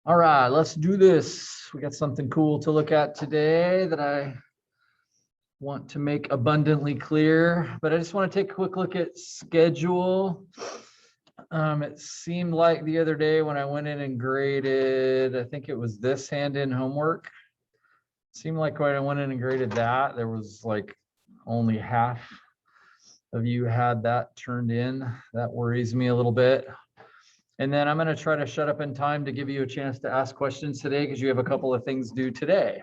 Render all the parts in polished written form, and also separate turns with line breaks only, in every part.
All right, let's do this. We got something cool to look at today that I want to make abundantly clear, but I just want to take a quick look at schedule. It seemed like the other day when I went in and graded, I think it was this hand-in homework. It seemed like when I went in and graded that, there was like only half of you had that turned in. That worries me a little bit. And then I'm going to try to shut up in time to give you a chance to ask questions today because you have a couple of things due today.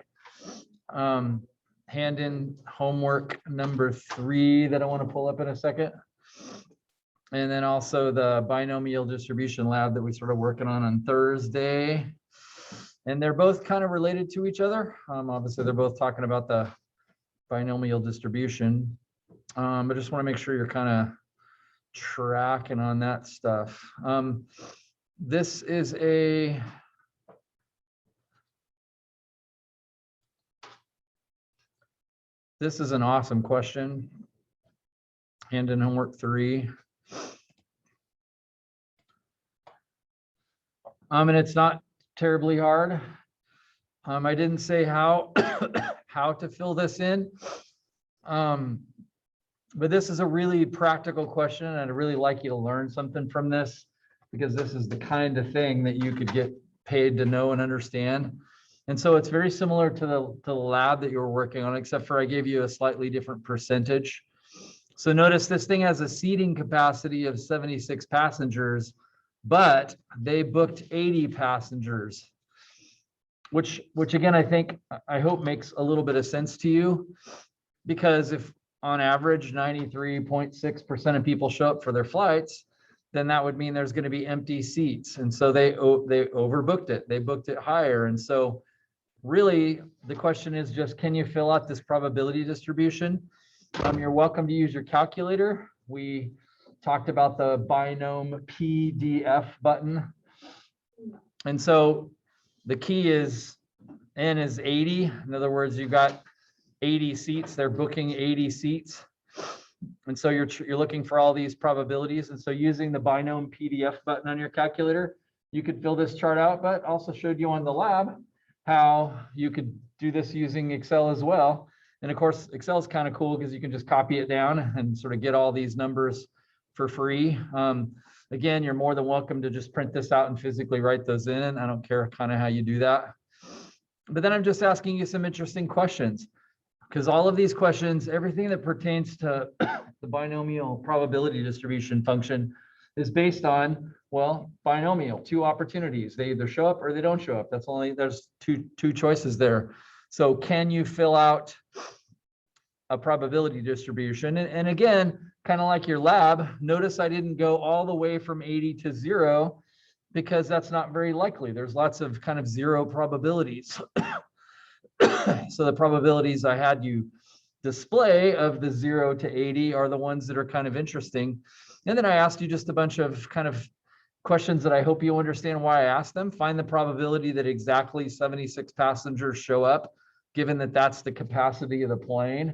Hand in homework number 3 that I want to pull up in a second. And then also the binomial distribution lab that we started working on Thursday. And they're both kind of related to each other. Obviously, they're both talking about the binomial distribution. But I just want to make sure you're kind of tracking on that stuff. This is an awesome question. Hand in homework 3. And it's not terribly hard. I didn't say how how to fill this in. But this is a really practical question, and I'd really like you to learn something from this, because this is the kind of thing that you could get paid to know and understand. And so it's very similar to the lab that you were working on, except for I gave you a slightly different percentage. So notice this thing has a seating capacity of 76 passengers, but they booked 80 passengers, which again, I hope makes a little bit of sense to you, because if on average 93.6% of people show up for their flights, then that would mean there's going to be empty seats. And so they overbooked it. They booked it higher. And so really the question is just, can you fill out this probability distribution? You're welcome to use your calculator. We talked about the binom PDF button. And so the key is N is 80. In other words, you've got 80 seats. They're booking 80 seats. And so you're looking for all these probabilities. And so using the binom PDF button on your calculator, you could fill this chart out, but also showed you on the lab how you could do this using Excel as well. And of course, Excel is kind of cool because you can just copy it down and sort of get all these numbers for free. Again, you're more than welcome to just print this out and physically write those in. I don't care kind of how you do that. But then I'm just asking you some interesting questions, because all of these questions, everything that pertains to the binomial probability distribution function is based on, well, binomial, 2 opportunities. They either show up or they don't show up. There's two choices there. So can you fill out a probability distribution? And again, kind of like your lab, notice I didn't go all the way from 80 to 0, because that's not very likely. There's lots of kind of 0 probabilities. So the probabilities I had you display of the 0 to 80 are the ones that are kind of interesting. And then I asked you just a bunch of kind of questions that I hope you understand why I asked them. Find the probability that exactly 76 passengers show up, given that that's the capacity of the plane.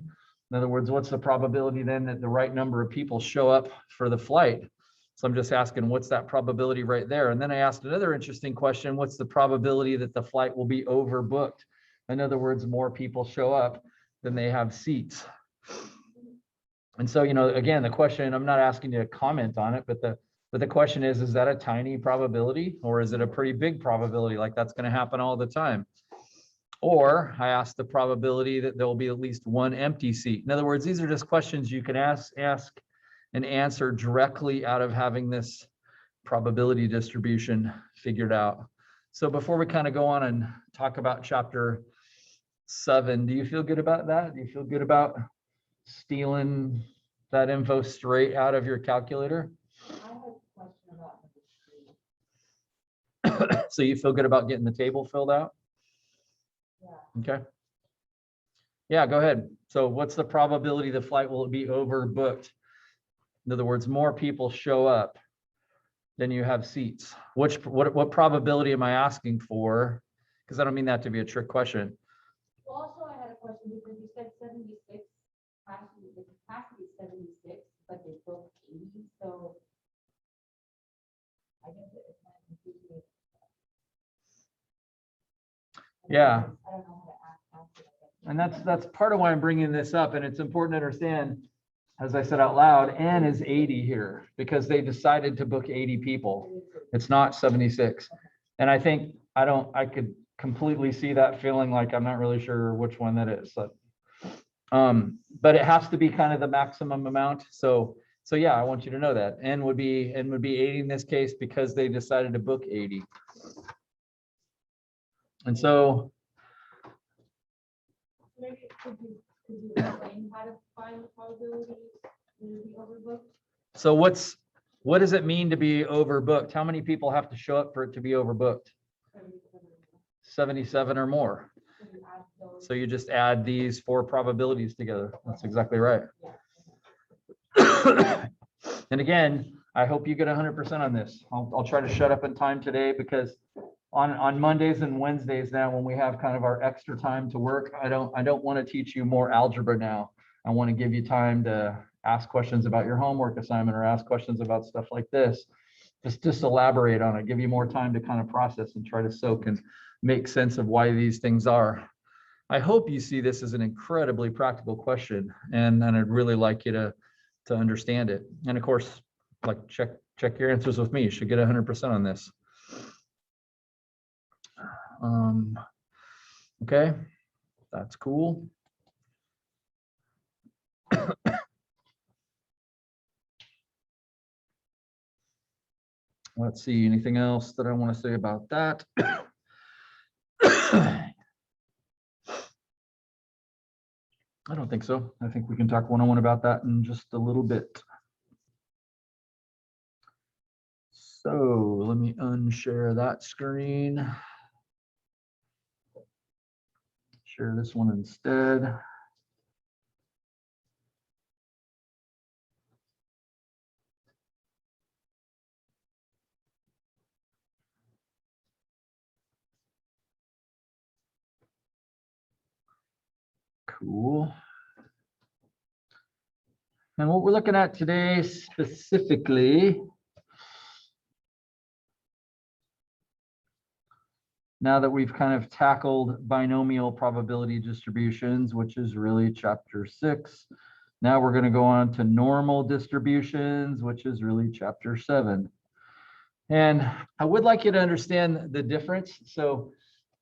In other words, what's the probability then that the right number of people show up for the flight? So I'm just asking, what's that probability right there? And then I asked another interesting question: what's the probability that the flight will be overbooked? In other words, more people show up than they have seats. And so, again, the question, I'm not asking you to comment on it, but the question is that a tiny probability, or is it a pretty big probability, like that's going to happen all the time? Or I asked the probability that there will be at least 1 empty seat. In other words, these are just questions you can ask and answer directly out of having this probability distribution figured out. So before we kind of go on and talk about chapter 7, do you feel good about that? Do you feel good about stealing that info straight out of your calculator?
I have a question about number 3.
So you feel good about getting the table filled out?
Yeah.
Okay. Yeah, go ahead. So what's the probability the flight will be overbooked? In other words, more people show up than you have seats. What probability am I asking for? Because I don't mean that to be a trick question.
Also, I had a question because you said 76 passengers, the capacity is 76, but they booked 80. So I guess it's not confusing.
Yeah.
I don't know how to ask it.
And that's part of why I'm bringing this up, and it's important to understand, as I said out loud, N is 80 here because they decided to book 80 people. It's not 76. And I think I could completely see that feeling like I'm not really sure which one that is. But it has to be kind of the maximum amount. So yeah, I want you to know that N would be 80 in this case because they decided to book 80. And so
Maybe could you explain how to find the probability to be overbooked?
So what does it mean to be overbooked? How many people have to show up for it to be overbooked? 77 or more. So you just add these 4 probabilities together. That's exactly right. And again, I hope you get 100% on this. I'll try to shut up in time today because on Mondays and Wednesdays now, when we have kind of our extra time to work, I don't want to teach you more algebra now. I want to give you time to ask questions about your homework assignment or ask questions about stuff like this. Just elaborate on it, give you more time to kind of process and try to soak and make sense of why these things are. I hope you see this as an incredibly practical question, and I'd really like you to understand it. And of course, like check your answers with me. You should get 100% on this. Okay, that's cool. Let's see, anything else that I want to say about that? I don't think so. I think we can talk one-on-one about that in just a little bit. So let me unshare that screen. Share this one instead. Cool. And what we're looking at today specifically, now that we've kind of tackled binomial probability distributions, which is really chapter 6, now we're going to go on to normal distributions, which is really chapter 7. And I would like you to understand the difference. So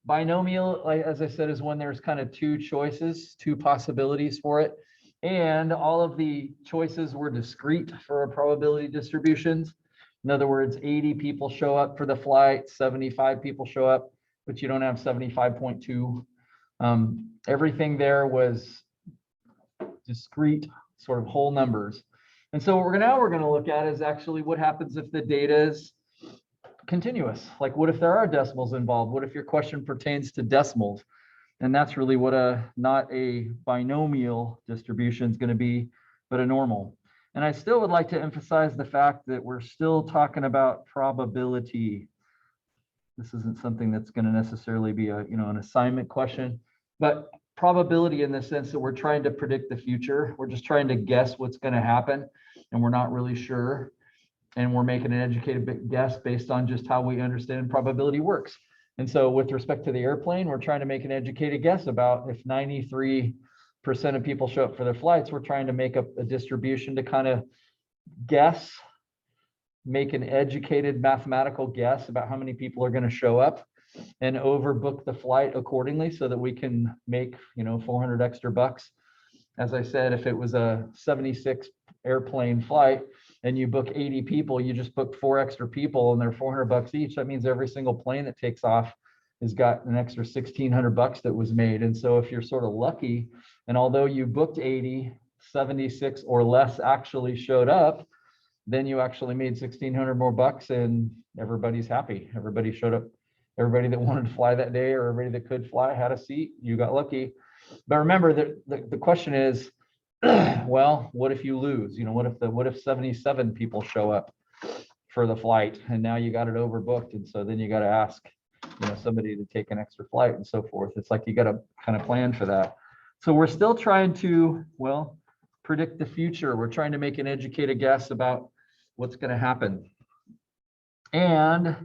binomial, like as I said, is when there's kind of 2 choices, 2 possibilities for it. And all of the choices were discrete for probability distributions. In other words, 80 people show up for the flight, 75 people show up, but you don't have 75.2. Everything there was discrete, sort of whole numbers. And so what we're going to look at is actually what happens if the data is continuous. Like what if there are decimals involved? What if your question pertains to decimals? And that's really what not a binomial distribution is going to be, but a normal. And I still would like to emphasize the fact that we're still talking about probability. This isn't something that's going to necessarily be an assignment question, but probability in the sense that we're trying to predict the future. We're just trying to guess what's going to happen, and we're not really sure. And we're making an educated guess based on just how we understand probability works. And so with respect to the airplane, we're trying to make an educated guess about if 93% of people show up for their flights, we're trying to make up a distribution to kind of guess, make an educated mathematical guess about how many people are going to show up and overbook the flight accordingly so that we can make, 400 extra bucks. As I said, if it was a 76 airplane flight and you book 80 people, you just booked 4 extra people and they're 400 bucks each. That means every single plane that takes off has got an extra 1,600 bucks that was made. And so if you're sort of lucky, and although you booked 80, 76 or less actually showed up, then you actually made 1,600 more bucks and everybody's happy. Everybody showed up. Everybody that wanted to fly that day or everybody that could fly had a seat. You got lucky. But remember that the question is, well, what if you lose? What if 77 people show up for the flight and now you got it overbooked, and so then you got to ask somebody to take an extra flight and so forth. It's like you got to kind of plan for that. So we're still trying to predict the future. We're trying to make an educated guess about what's going to happen. And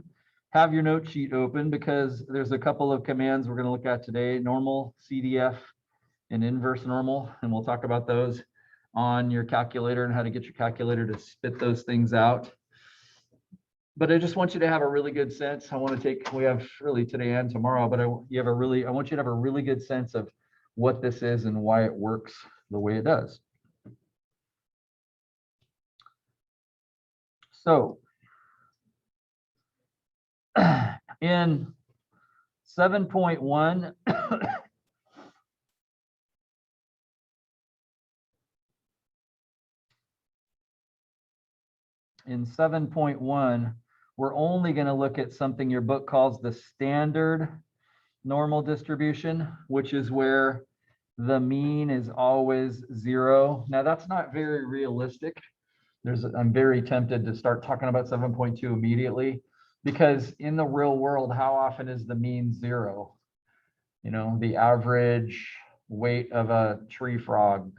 have your note sheet open because there's a couple of commands we're going to look at today, normal, CDF, and inverse normal, and we'll talk about those on your calculator and how to get your calculator to spit those things out. But I just want you to have a really good sense. We have really today and tomorrow, but I want you to have a really good sense of what this is and why it works the way it does. So in 7.1, we're only going to look at something your book calls the standard normal distribution, which is where the mean is always 0. Now that's not very realistic. I'm very tempted to start talking about 7.2 immediately, because in the real world, how often is the mean 0? You know, the average weight of a tree frog,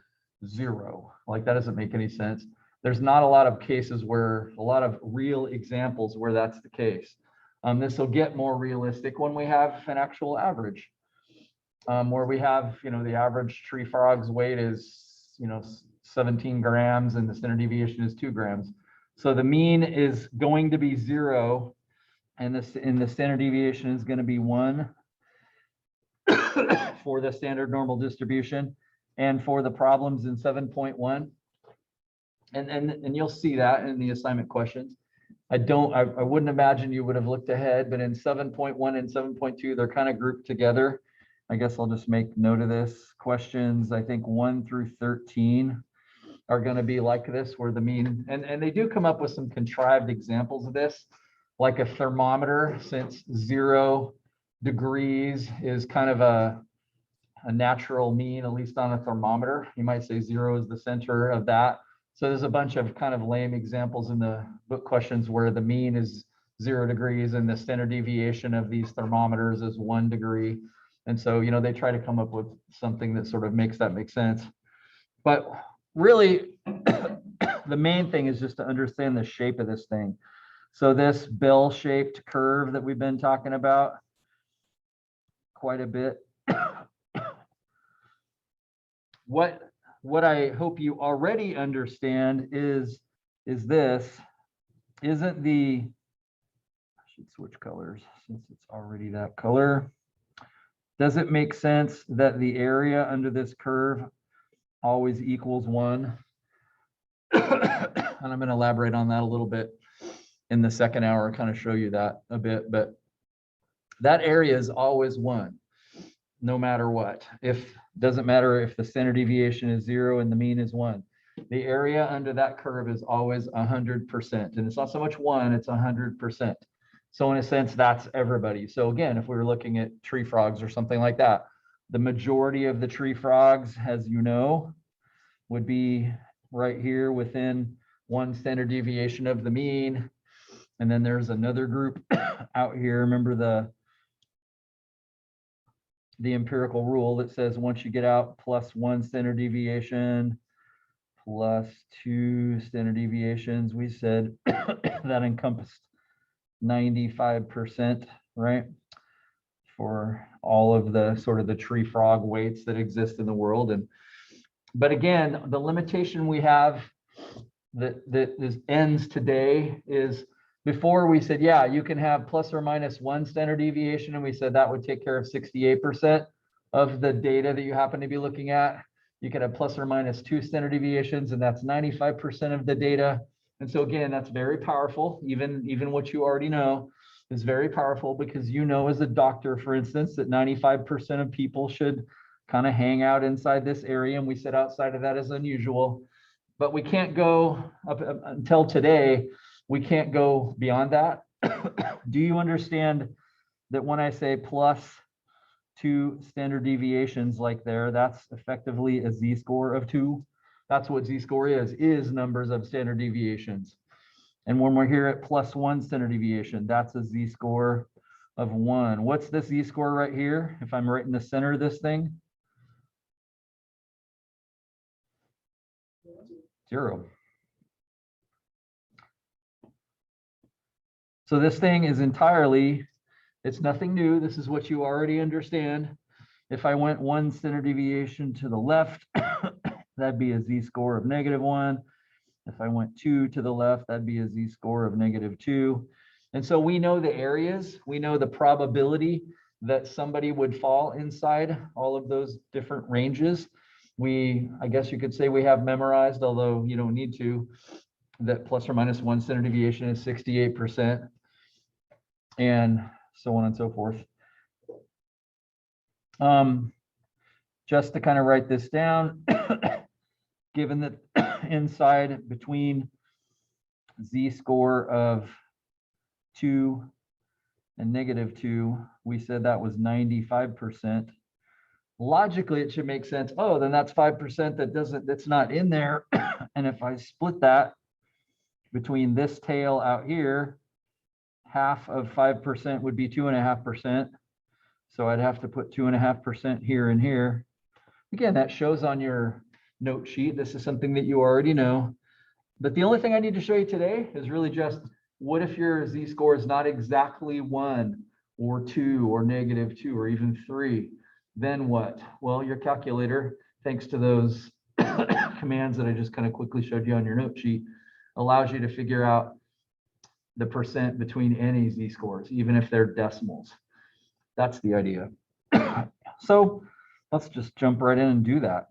0. Like, that doesn't make any sense. There's not a lot of cases where, a lot of real examples where that's the case. This will get more realistic when we have an actual average, where we have, the average tree frog's weight is, 17 grams and the standard deviation is 2 grams. So the mean is going to be 0 and the standard deviation is going to be 1 for the standard normal distribution and for the problems in 7.1. And you'll see that in the assignment questions. I wouldn't imagine you would have looked ahead, but in 7.1 and 7.2, they're kind of grouped together. I guess I'll just make note of this. Questions, I think 1 through 13 are going to be like this, where the mean, and they do come up with some contrived examples of this, like a thermometer, since 0 degrees is kind of a natural mean, at least on a thermometer. You might say 0 is the center of that. So there's a bunch of kind of lame examples in the book questions where the mean is 0 degrees and the standard deviation of these thermometers is 1 degree. And so, they try to come up with something that sort of makes that make sense. But really, the main thing is just to understand the shape of this thing. So this bell-shaped curve that we've been talking about quite a bit. What I hope you already understand is this, I should switch colors since it's already that color. Does it make sense that the area under this curve always equals 1? And I'm going to elaborate on that a little bit in the second hour, kind of show you that a bit, but that area is always 1, no matter what. Doesn't matter if the standard deviation is 0 and the mean is 1. The area under that curve is always 100%. And it's not so much 1, it's 100%. So in a sense, that's everybody. So again, if we were looking at tree frogs or something like that, the majority of the tree frogs, as you know, would be right here within 1 standard deviation of the mean. And then there's another group out here. Remember the empirical rule that says once you get out plus 1 standard deviation, plus 2 standard deviations, we said that encompassed 95%, right? For all of the sort of the tree frog weights that exist in the world. But again, the limitation we have that ends today is, before we said, yeah, you can have plus or minus 1 standard deviation, and we said that would take care of 68% of the data that you happen to be looking at. You could have plus or minus 2 standard deviations, and that's 95% of the data. And so again, that's very powerful. Even what you already know is very powerful, because as a doctor, for instance, that 95% of people should kind of hang out inside this area, and we said outside of that is unusual. But we can't go up until today. We can't go beyond that. Do you understand that when I say plus 2 standard deviations like there, that's effectively a z-score of 2? That's what z-score is numbers of standard deviations. And when we're here at plus 1 standard deviation, that's a z-score of 1. What's this z-score right here? If I'm right in the center of this thing? 0. So this thing is entirely, it's nothing new. This is what you already understand. If I went 1 standard deviation to the left, that'd be a z-score of -1. If I went 2 to the left, that'd be a z-score of -2. And so we know the areas, we know the probability that somebody would fall inside all of those different ranges. I guess you could say we have memorized, although you don't need to, that plus or minus 1 standard deviation is 68%, and so on and so forth. Just to kind of write this down, given that inside between z-score of 2 and -2, we said that was 95%. Logically, it should make sense. Oh, then that's 5% that's not in there. And if I split that between this tail out here, half of 5% would be 2.5%. So I'd have to put 2.5% here and here. Again, that shows on your note sheet. This is something that you already know. But the only thing I need to show you today is really just, what if your z-score is not exactly 1 or 2 or -2 or even 3? Then what? Well, your calculator, thanks to those commands that I just kind of quickly showed you on your note sheet, allows you to figure out the percent between any z-scores, even if they're decimals. That's the idea. So let's just jump right in and do that.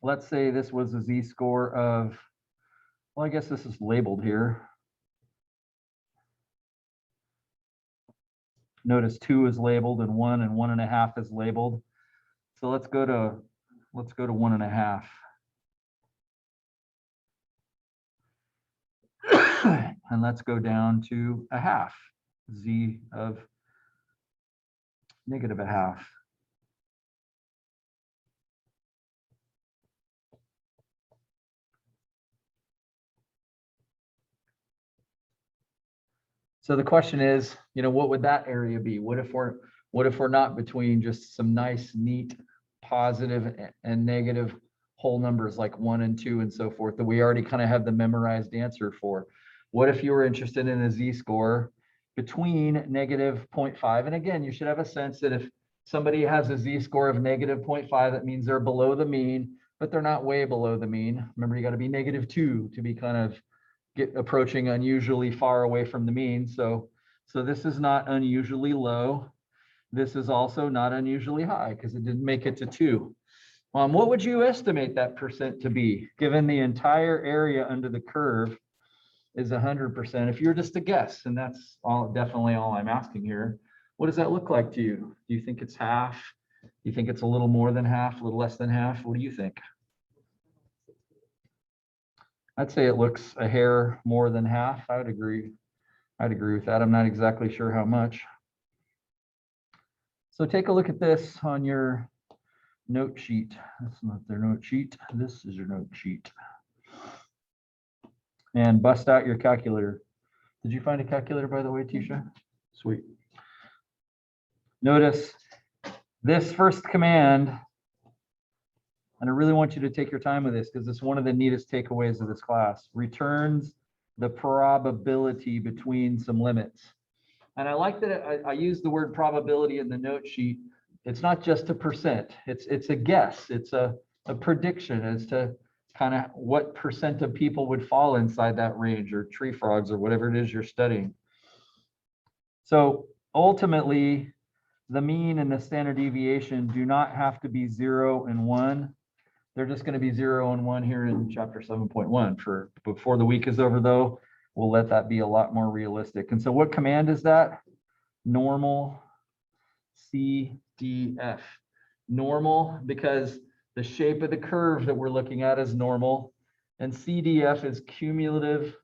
Let's say this was a z-score of, well, I guess this is labeled here. Notice 2 is labeled and 1 and 1.5 is labeled. So let's go to 1.5. And let's go down to 1/2, z of -1/2. So the question is, what would that area be? What if we're not between just some nice, neat, positive and negative whole numbers like 1 and 2 and so forth that we already kind of have the memorized answer for? What if you were interested in a z-score between -0.5? And again, you should have a sense that if somebody has a z-score of -0.5, that means they're below the mean, but they're not way below the mean. Remember, you got to be -2 to be kind of approaching unusually far away from the mean. So this is not unusually low. This is also not unusually high because it didn't make it to 2. What would you estimate that percent to be, given the entire area under the curve is 100%? If you were just to guess, and that's definitely all I'm asking here, what does that look like to you? Do you think it's half? Do you think it's a little more than half, a little less than half? What do you think? I'd say it looks a hair more than half. I'd agree with that. I'm not exactly sure how much. So take a look at this on your note sheet. That's not their note sheet. This is your note sheet. And bust out your calculator. Did you find a calculator, by the way, Tisha? Sweet. Notice this first command, and I really want you to take your time with this because it's one of the neatest takeaways of this class, returns the probability between some limits. And I like that I use the word probability in the note sheet. It's not just a percent. It's a guess. It's a prediction as to kind of what percent of people would fall inside that range, or tree frogs, or whatever it is you're studying. So ultimately, the mean and the standard deviation do not have to be 0 and 1. They're just going to be 0 and 1 here in chapter 7.1. For before the week is over, though, we'll let that be a lot more realistic. And so what command is that? Normal CDF. Normal, because the shape of the curve that we're looking at is normal, and CDF is cumulative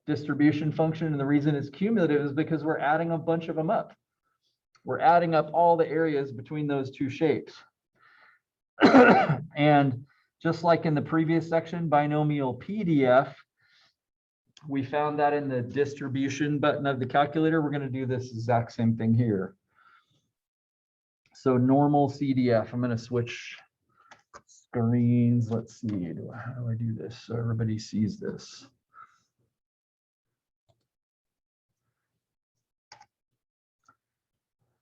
distribution function. And the reason it's cumulative is because we're adding a bunch of them up. We're adding up all the areas between those two shapes. And just like in the previous section, binomial PDF, we found that in the distribution button of the calculator. We're going to do this exact same thing here. So normal CDF, I'm going to switch screens. Let's see, how do I do this so everybody sees this?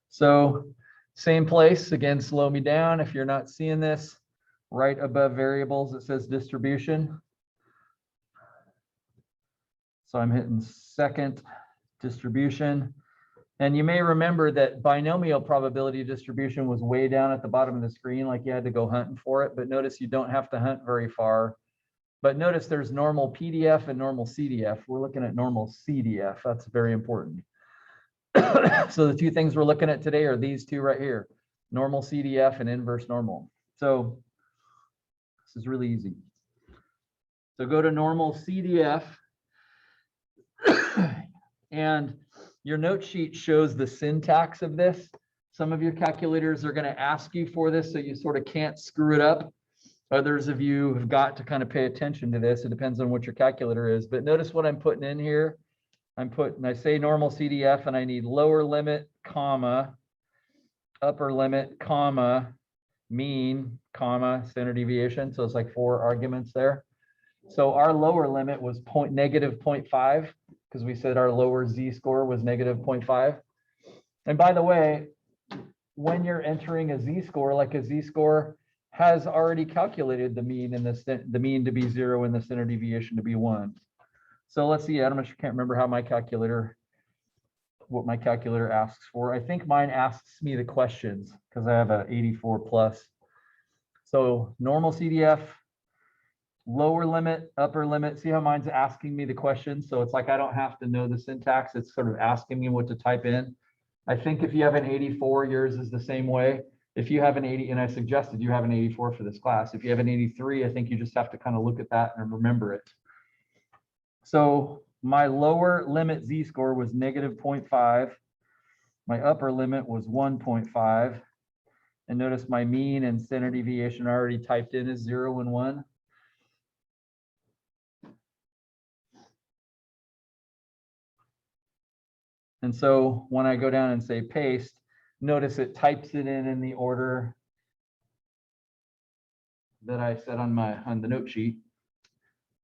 So same place, again, slow me down if you're not seeing this. Right above variables, it says distribution. So I'm hitting second distribution. And you may remember that binomial probability distribution was way down at the bottom of the screen, like you had to go hunting for it. But notice you don't have to hunt very far. But notice there's normal PDF and normal CDF. We're looking at normal CDF. That's very important. So the two things we're looking at today are these two right here, normal CDF and inverse normal. So this is really easy. So go to normal CDF and your note sheet shows the syntax of this. Some of your calculators are going to ask you for this, so you sort of can't screw it up. Others of you have got to kind of pay attention to this. It depends on what your calculator is. But notice what I'm putting in here. I say normal CDF, and I need lower limit, comma, upper limit, comma, mean, comma, standard deviation. So it's like 4 arguments there. So our lower limit was negative 0.5. because we said our lower z-score was negative 0.5. And by the way, when you're entering a z-score, like a z-score has already calculated the mean and the mean to be 0 and the standard deviation to be 1. So let's see, Adam, I can't remember what my calculator asks for. I think mine asks me the questions because I have a 84 plus. So normal CDF, lower limit, upper limit. See how mine's asking me the questions? So it's like I don't have to know the syntax. It's sort of asking me what to type in. I think if you have an 84, yours is the same way. If you have an 80, and I suggested you have an 84 for this class. If you have an 83, I think you just have to kind of look at that and remember it. So my lower limit z-score was negative 0.5. My upper limit was 1.5. And notice my mean and standard deviation already typed in is 0 and 1. And so when I go down and say paste, notice it types it in the order that I said on the note sheet.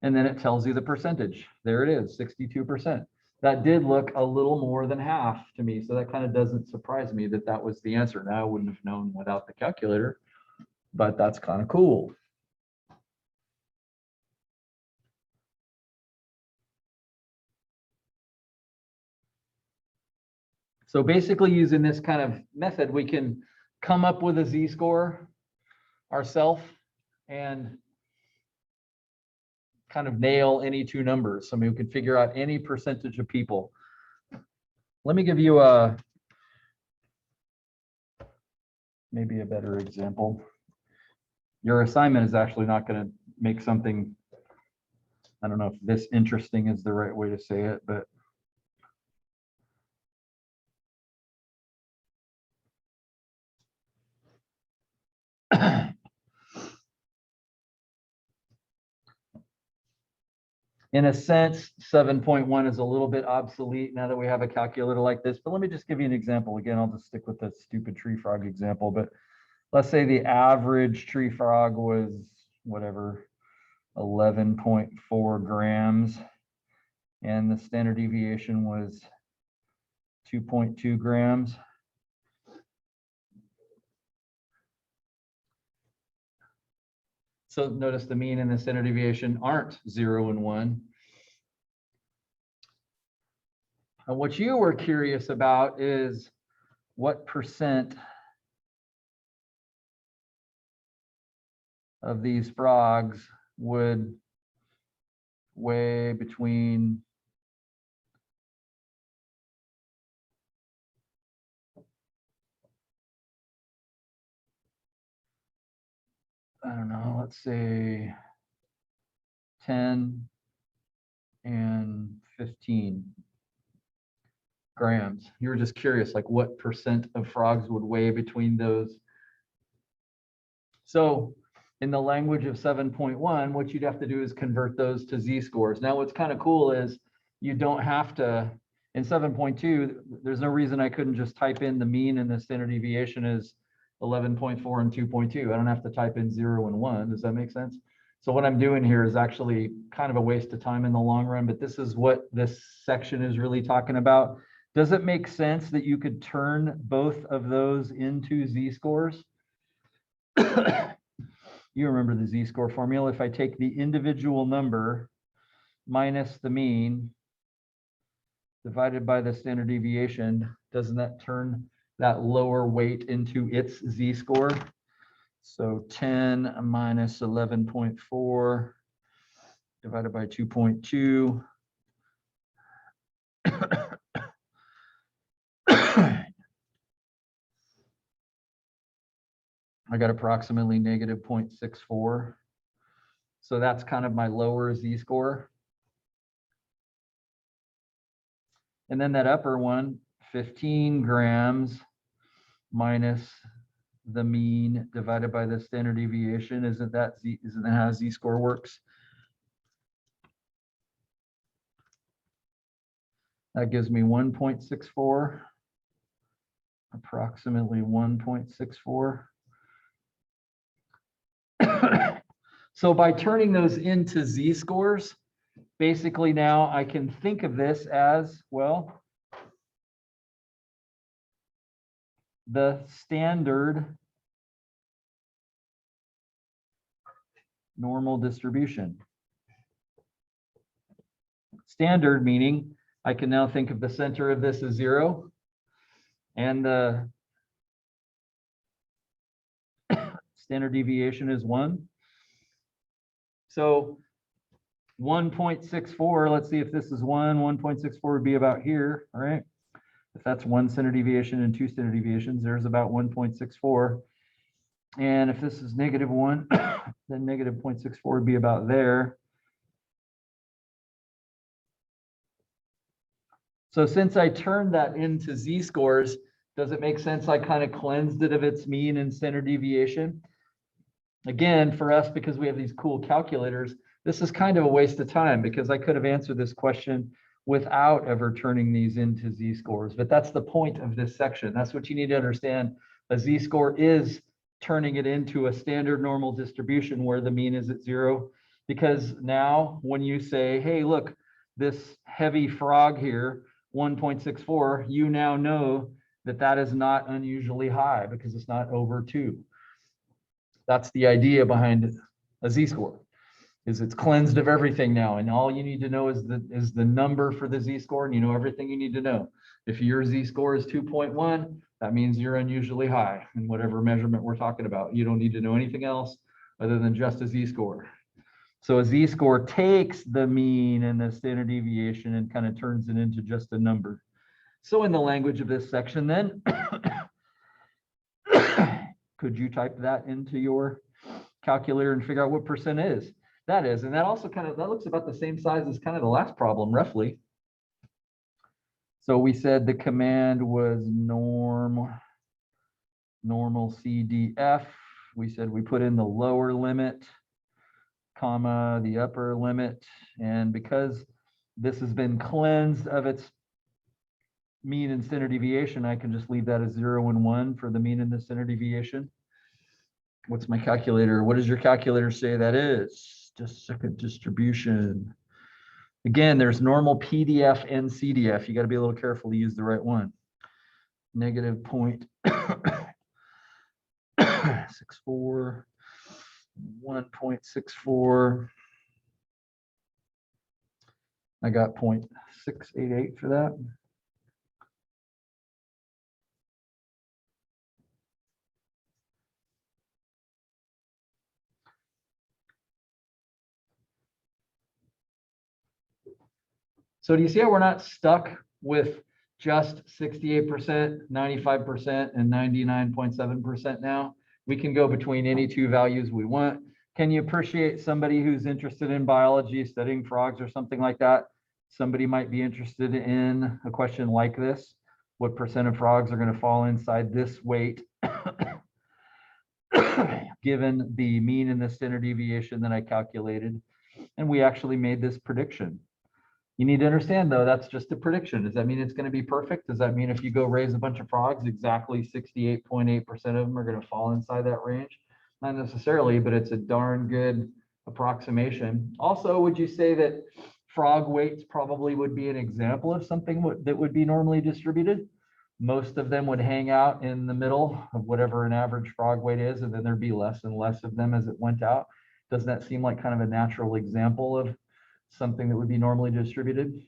And then it tells you the percentage. There it is, 62%. That did look a little more than half to me. So that kind of doesn't surprise me that that was the answer. Now I wouldn't have known without the calculator, but that's kind of cool. So basically using this kind of method, we can come up with a z-score ourselves and kind of nail any two numbers. I mean, we can figure out any percentage of people. Let me give you maybe a better example. Your assignment is actually not going to make something, I don't know if this interesting is the right way to say it, but in a sense, 7.1 is a little bit obsolete now that we have a calculator like this. But let me just give you an example. Again, I'll just stick with the stupid tree frog example. But let's say the average tree frog was whatever, 11.4 grams. And the standard deviation was 2.2 grams. So notice the mean and the standard deviation aren't 0 and 1. And what you were curious about is what percent of these frogs would weigh between I don't know, let's say 10 and 15 grams. You were just curious, like what percent of frogs would weigh between those. So in the language of 7.1, what you'd have to do is convert those to z-scores. Now, what's kind of cool is you don't have to, in 7.2, there's no reason I couldn't just type in the mean and the standard deviation as 11.4 and 2.2. I don't have to type in 0 and 1. Does that make sense? So what I'm doing here is actually kind of a waste of time in the long run, but this is what this section is really talking about. Does it make sense that you could turn both of those into z-scores? You remember the z-score formula. If I take the individual number minus the mean divided by the standard deviation, doesn't that turn that lower weight into its z-score? So 10 minus 11.4 divided by 2.2. I got approximately negative 0.64. So that's kind of my lower z-score. And then that upper one, 15 grams minus the mean divided by the standard deviation. Isn't that how z-score works? That gives me 1.64, approximately 1.64. So by turning those into z-scores, basically now I can think of this as, well, the standard normal distribution. Standard meaning I can now think of the center of this as 0 and the standard deviation is 1. So 1.64, let's see if this is 1.64 would be about here, all right? If that's 1 standard deviation and 2 standard deviations, there's about 1.64. And if this is -1, then negative 0.64 would be about there. So since I turned that into z-scores, does it make sense I kind of cleansed it of its mean and standard deviation? Again, for us, because we have these cool calculators, this is kind of a waste of time because I could have answered this question without ever turning these into z-scores. But that's the point of this section. That's what you need to understand. A z-score is turning it into a standard normal distribution where the mean is at 0. Because now when you say, hey, look, this heavy frog here, 1.64, you now know that that is not unusually high because it's not over 2. That's the idea behind a z-score, is it's cleansed of everything now, and all you need to know is the number for the z-score, and you know everything you need to know. If your z-score is 2.1, that means you're unusually high in whatever measurement we're talking about. You don't need to know anything else other than just a z-score. So a z-score takes the mean and the standard deviation and kind of turns it into just a number. So in the language of this section then, could you type that into your calculator and figure out what % is? That is, and that also that looks about the same size as kind of the last problem, roughly. So we said the command was normal CDF. We said we put in the lower limit, comma, the upper limit. And because this has been cleansed of its mean and standard deviation, I can just leave that as 0 and 1 for the mean and the standard deviation. What's my calculator? What does your calculator say that is? Just second distribution. Again, there's normal PDF and CDF. You got to be a little careful to use the right one. Negative 0.64, 1.64. I got 0.688 for that. So do you see how we're not stuck with just 68%, 95%, and 99.7% now? We can go between any two values we want. Can you appreciate somebody who's interested in biology, studying frogs or something like that? Somebody might be interested in a question like this. What % of frogs are going to fall inside this weight given the mean and the standard deviation that I calculated? And we actually made this prediction. You need to understand though, that's just a prediction. Does that mean it's going to be perfect? Does that mean if you go raise a bunch of frogs, exactly 68.8% of them are going to fall inside that range? Not necessarily, but it's a darn good approximation. Also, would you say that frog weights probably would be an example of something that would be normally distributed? Most of them would hang out in the middle of whatever an average frog weight is, and then there'd be less and less of them as it went out. Doesn't that seem like kind of a natural example of something that would be normally distributed?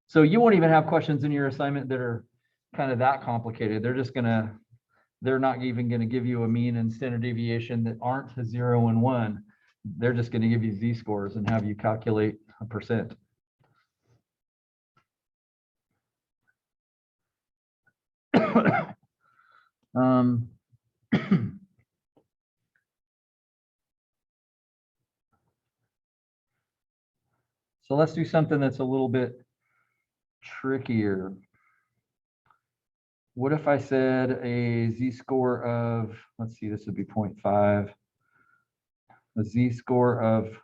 So you won't even have questions in your assignment that are kind of that complicated. They're not even going to give you a mean and standard deviation that aren't a 0 and 1. They're just going to give you z-scores and have you calculate a percent. So let's do something that's a little bit trickier. What if I said a z-score of, let's see, this would be 0.5, a z-score of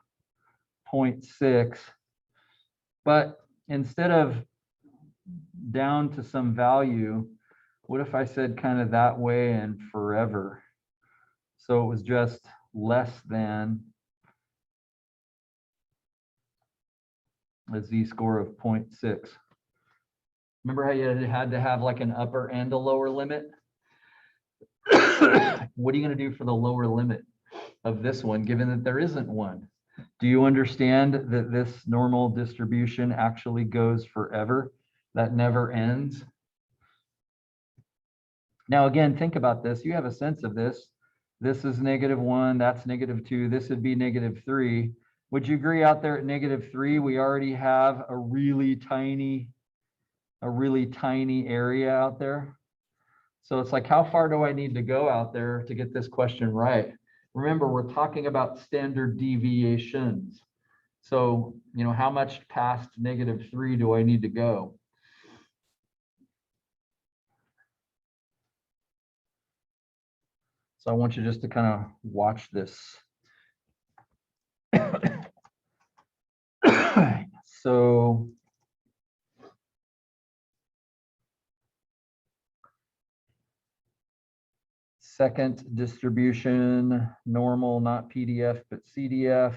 0.6, but instead of down to some value, what if I said kind of that way and forever? So it was just less than a z-score of 0.6. Remember how you had to have like an upper and a lower limit? What are you going to do for the lower limit of this one, given that there isn't one? Do you understand that this normal distribution actually goes forever? That never ends? Now, again, think about this. You have a sense of this. This is -1, that's -2, this would be -3. Would you agree out there at -3, we already have a really tiny area out there? So it's like, how far do I need to go out there to get this question right? Remember, we're talking about standard deviations. So, you know, how much past -3 do I need to go? So I want you just to kind of watch this. So second distribution, normal, not PDF, but CDF.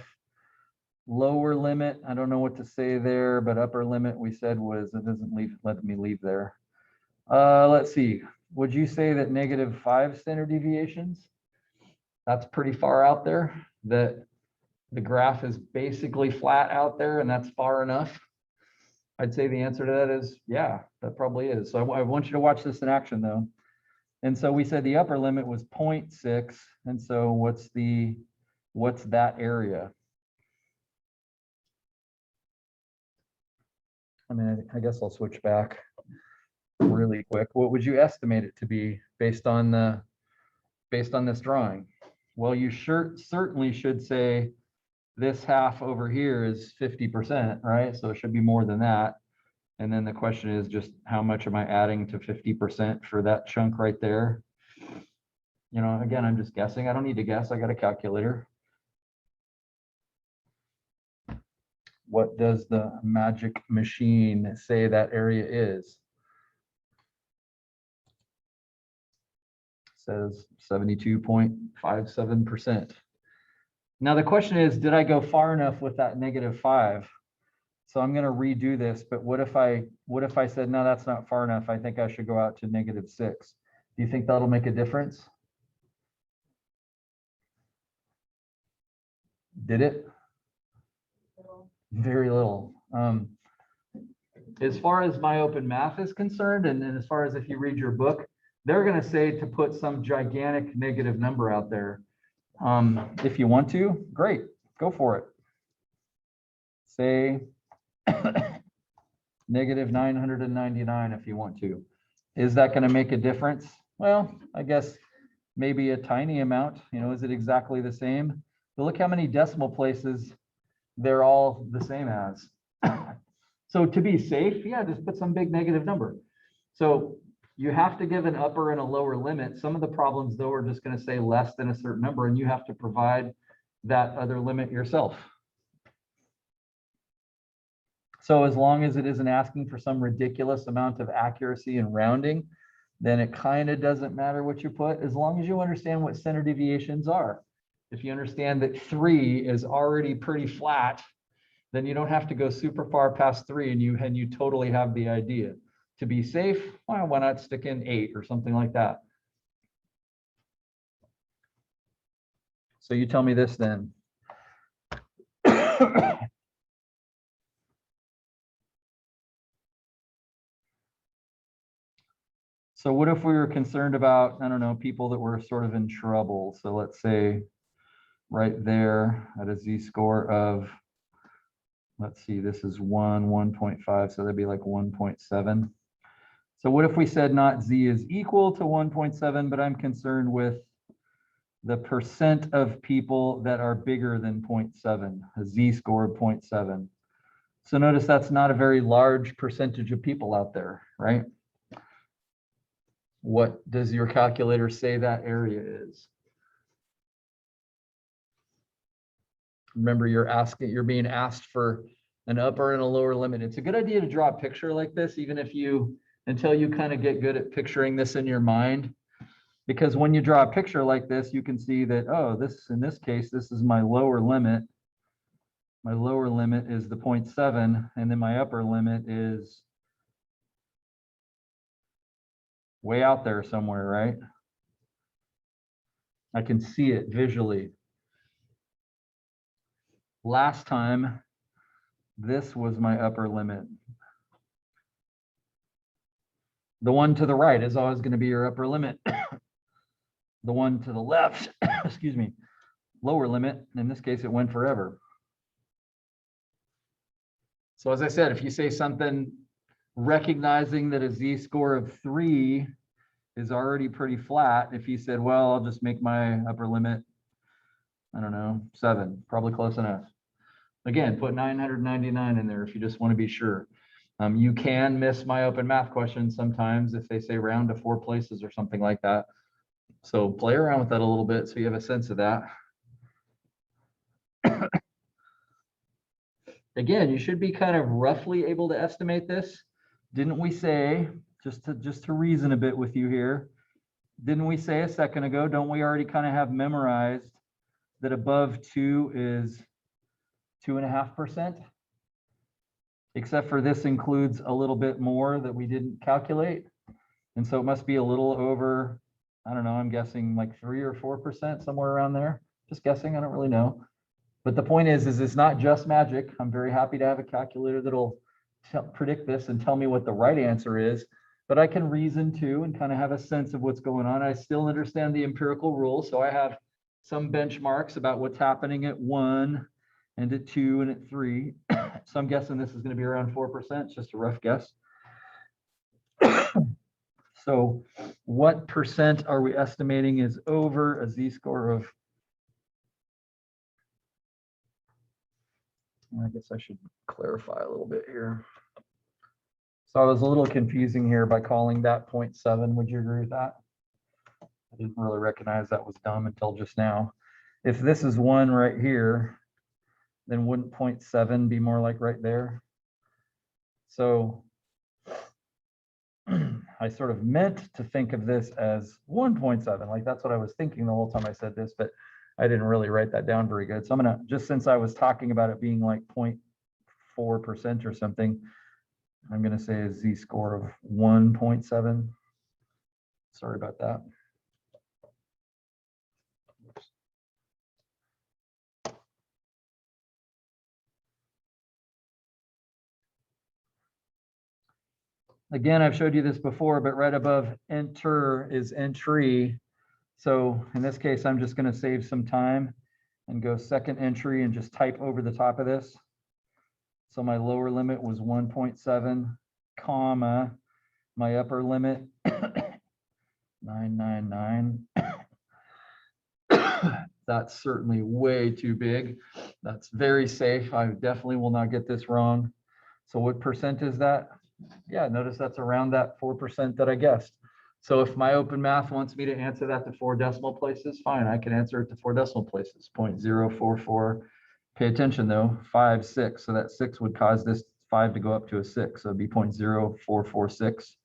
Lower limit, I don't know what to say there, but upper limit we said was, it doesn't let me leave there. Let's see, would you say that -5 standard deviations? That's pretty far out there, that the graph is basically flat out there and that's far enough? I'd say the answer to that is, yeah, that probably is. So I want you to watch this in action though. And so we said the upper limit was 0.6. And so what's that area? I mean, I guess I'll switch back really quick. What would you estimate it to be based on this drawing? Well, you certainly should say this half over here is 50%, right? So it should be more than that. And then the question is just how much am I adding to 50% for that chunk right there? You know, again, I'm just guessing. I don't need to guess. I got a calculator. What does the magic machine say that area is? It says 72.57%. Now the question is, did I go far enough with that -5? So I'm going to redo this, but what if I said, no, that's not far enough. I think I should go out to -6. Do you think that'll make a difference? Did it? Very little. As far as MyOpenMath is concerned, and as far as if you read your book, they're going to say to put some gigantic negative number out there. If you want to, great, go for it. Say -999 if you want to. Is that going to make a difference? Well, I guess maybe a tiny amount. You know, is it exactly the same? But look how many decimal places they're all the same as. So to be safe, yeah, just put some big negative number. So you have to give an upper and a lower limit. Some of the problems though are just going to say less than a certain number, and you have to provide that other limit yourself. So as long as it isn't asking for some ridiculous amount of accuracy and rounding, then it kind of doesn't matter what you put, as long as you understand what standard deviations are. If you understand that 3 is already pretty flat, then you don't have to go super far past 3 and you totally have the idea. To be safe, well, why not stick in 8 or something like that? So you tell me this then. So what if we were concerned about, I don't know, people that were sort of in trouble? So let's say right there at a z-score of, let's see, this is 1.5, so that'd be like 1.7. So what if we said not z is equal to 1.7, but I'm concerned with the percent of people that are bigger than 0.7, a z-score of 0.7. So notice that's not a very large percentage of people out there, right? What does your calculator say that area is? Remember, you're being asked for an upper and a lower limit. It's a good idea to draw a picture like this, even if until you kind of get good at picturing this in your mind. Because when you draw a picture like this, you can see that, oh, in this case, this is my lower limit. My lower limit is the 0.7, and then my upper limit is way out there somewhere, right? I can see it visually. Last time, this was my upper limit. The one to the right is always going to be your upper limit. The one to the left, excuse me, lower limit. In this case, it went forever. So as I said, if you say something recognizing that a z-score of 3 is already pretty flat, if you said, well, I'll just make my upper limit, I don't know, 7, probably close enough. Again, put 999 in there if you just want to be sure. You can miss my open math questions sometimes if they say round to 4 places or something like that. So play around with that a little bit so you have a sense of that. Again, you should be kind of roughly able to estimate this. Didn't we say, just to reason a bit with you here, didn't we say a second ago, don't we already kind of have memorized that above 2 is 2.5%? Except for this includes a little bit more that we didn't calculate. And so it must be a little over, I don't know, I'm guessing like 3 or 4%, somewhere around there. Just guessing, I don't really know. But the point is it's not just magic. I'm very happy to have a calculator that'll predict this and tell me what the right answer is. But I can reason too and kind of have a sense of what's going on. I still understand the empirical rules. So I have some benchmarks about what's happening at 1 and at 2 and at 3. So I'm guessing this is going to be around 4%, it's just a rough guess. So what percent are we estimating is over a z-score of, I guess I should clarify a little bit here. So I was a little confusing here by calling that 0.7. Would you agree with that? I didn't really recognize that was dumb until just now. If this is 1 right here, then wouldn't 0.7 be more like right there? So I sort of meant to think of this as 1.7, like that's what I was thinking the whole time I said this, but I didn't really write that down very good. So I'm gonna, just since I was talking about it being like 0.4% or something, I'm gonna say a z-score of 1.7. Sorry about that. Again, I've showed you this before, but right above enter is entry. So in this case, I'm just going to save some time and go second entry and just type over the top of this. So my lower limit was 1.7, comma, my upper limit 999. That's certainly way too big. That's very safe. I definitely will not get this wrong. So what percent is that? Yeah, notice that's around that 4% that I guessed. So if my open math wants me to answer that to 4 decimal places, fine, I can answer it to 4 decimal places, 0.044. Pay attention though, 5, 6. So that 6 would cause this 5 to go up to a 6, so it'd be 0.0446.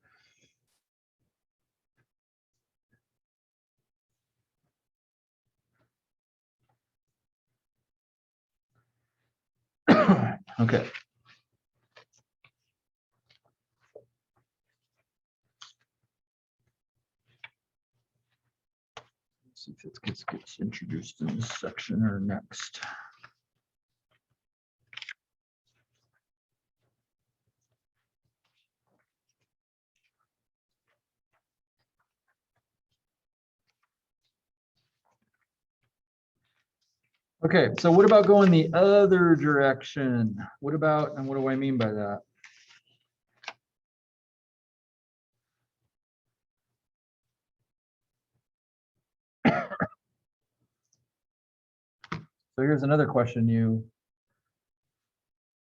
Okay. Let's see if it gets introduced in this section or next. Okay, so what about going the other direction? What about, and what do I mean by that? So here's another question you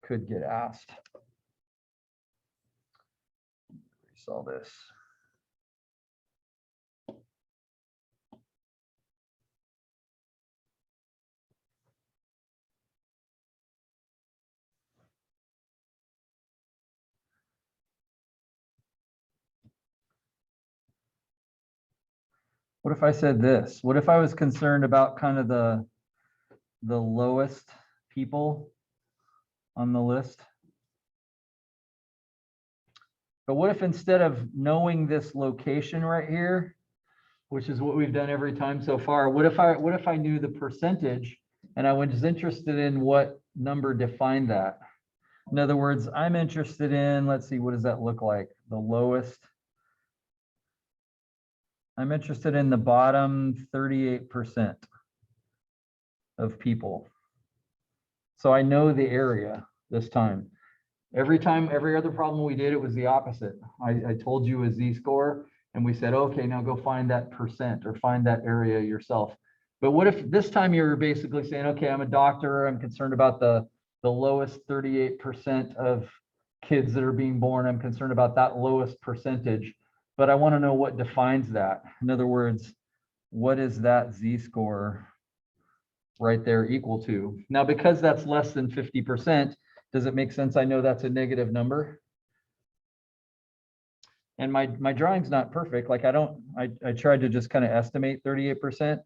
could get asked. We saw this. What if I said this? What if I was concerned about kind of the lowest people on the list? But what if instead of knowing this location right here, which is what we've done every time so far, what if I knew the percentage and I was interested in what number defined that? In other words, I'm interested in, let's see, what does that look like? The lowest. I'm interested in the bottom 38% of people. So I know the area this time. Every other problem we did, it was the opposite. I told you a Z-score and we said, okay, now go find that percent or find that area yourself. But what if this time you're basically saying, okay, I'm a doctor, I'm concerned about the lowest 38% of kids that are being born. I'm concerned about that lowest percentage, but I want to know what defines that. In other words, what is that Z-score right there equal to? Now, because that's less than 50%, does it make sense? I know that's a negative number. And my drawing's not perfect. Like I tried to just kind of estimate 38%.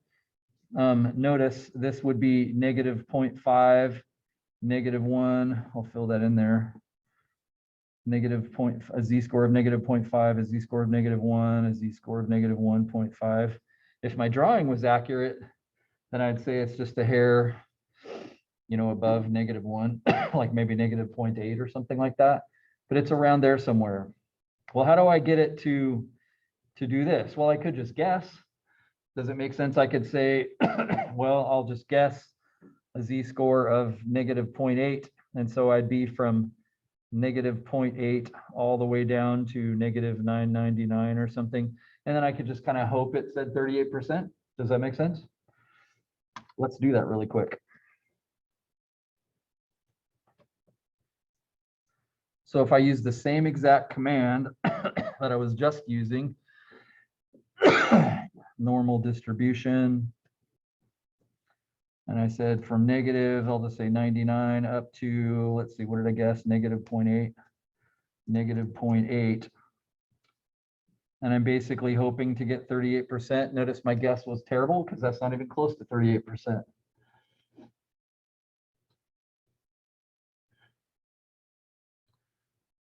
Notice this would be negative 0.5, negative 1. I'll fill that in there. A Z-score of negative 0.5, a Z-score of negative 1, a Z-score of negative 1.5. If my drawing was accurate, then I'd say it's just a hair, you know, above negative 1, like maybe negative 0.8 or something like that. But it's around there somewhere. Well, how do I get it to do this? Well, I could just guess. Does it make sense? I could say, well, I'll just guess a Z-score of negative 0.8. And so I'd be from negative 0.8 all the way down to negative 999 or something. And then I could just kind of hope it said 38%. Does that make sense? Let's do that really quick. So if I use the same exact command that I was just using, normal distribution, and I said from negative, I'll just say 99 up to, let's see, what did I guess? Negative 0.8, negative 0.8. And I'm basically hoping to get 38%. Notice my guess was terrible because that's not even close to 38%.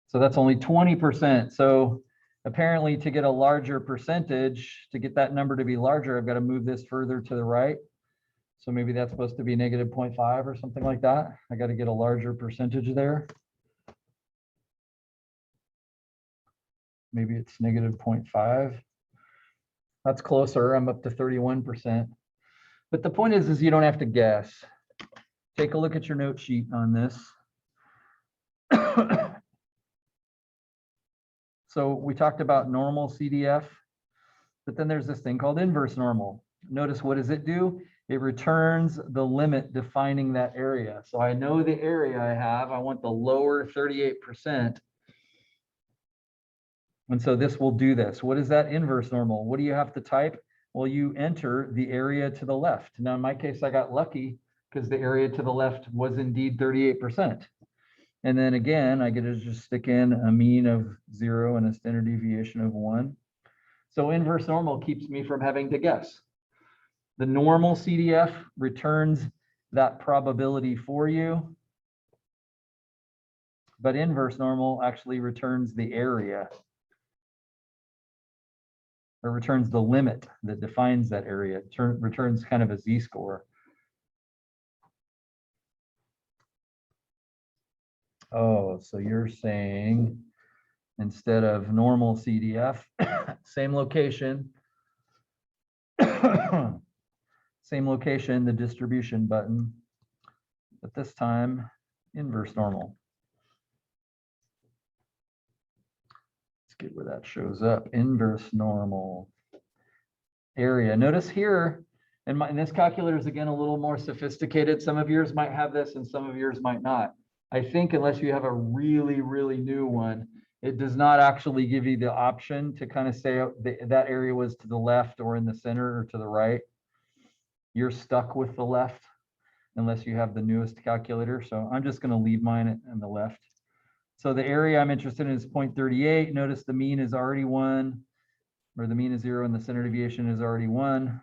So that's only 20%. So apparently to get a larger percentage, to get that number to be larger, I've got to move this further to the right. So maybe that's supposed to be negative 0.5 or something like that. I got to get a larger percentage there. Maybe it's negative 0.5. That's closer. I'm up to 31%. But the point is you don't have to guess. Take a look at your note sheet on this. So we talked about normal CDF, but then there's this thing called inverse normal. Notice what does it do? It returns the limit defining that area. So I know the area I have. I want the lower 38%. And so this will do this. What is that inverse normal? What do you have to type? Well, you enter the area to the left. Now, in my case, I got lucky because the area to the left was indeed 38%. And then again, I get to just stick in a mean of 0 and a standard deviation of 1. So inverse normal keeps me from having to guess. The normal CDF returns that probability for you, but inverse normal actually returns the area, or returns the limit that defines that area. It returns kind of a z-score. Oh, so you're saying instead of normal CDF, same location, same location, the distribution button, but this time inverse normal. Let's get where that shows up. Inverse normal area. Notice here, and this calculator is again a little more sophisticated. Some of yours might have this and some of yours might not. I think unless you have a really, really new one, it does not actually give you the option to kind of say that area was to the left or in the center or to the right. You're stuck with the left unless you have the newest calculator. So I'm just going to leave mine on the left. So the area I'm interested in is 0.38. Notice the mean is already 1, or the mean is 0 and the standard deviation is already 1.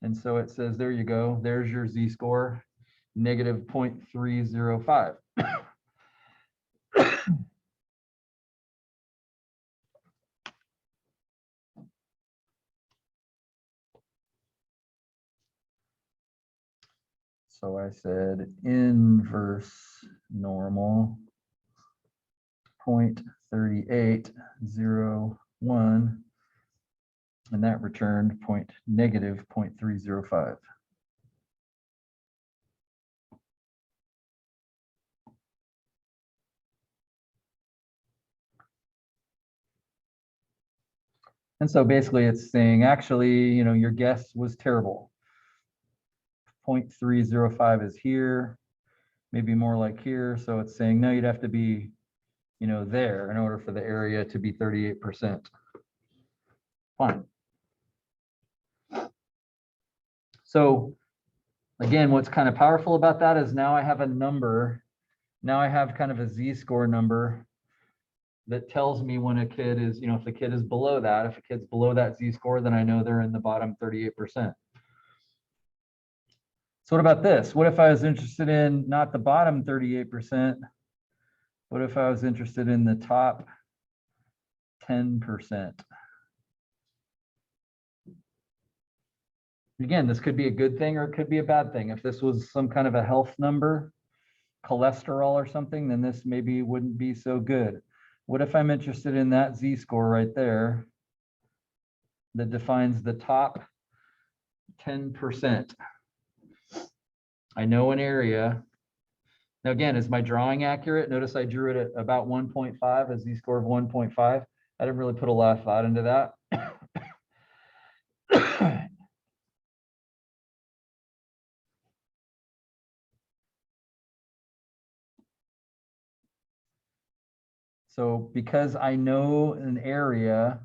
And so it says, there you go. There's your z-score, negative 0.305. So I said inverse normal 0.3801, and that returned negative 0.305. And so basically it's saying, actually, your guess was terrible. 0.305 is here, maybe more like here. So it's saying, no, you'd have to be, there in order for the area to be 38%. Fine. So again, what's kind of powerful about that is now I have a number. Now I have kind of a z-score number that tells me when a kid is, if the kid is below that, if a kid's below that z-score, then I know they're in the bottom 38%. So what about this? What if I was interested in not the bottom 38%? What if I was interested in the top 10%? Again, this could be a good thing or it could be a bad thing. If this was some kind of a health number, cholesterol or something, then this maybe wouldn't be so good. What if I'm interested in that z-score right there that defines the top 10%? I know an area. Now again, is my drawing accurate? Notice I drew it at about 1.5, a z-score of 1.5. I didn't really put a lot of thought into that. So because I know an area,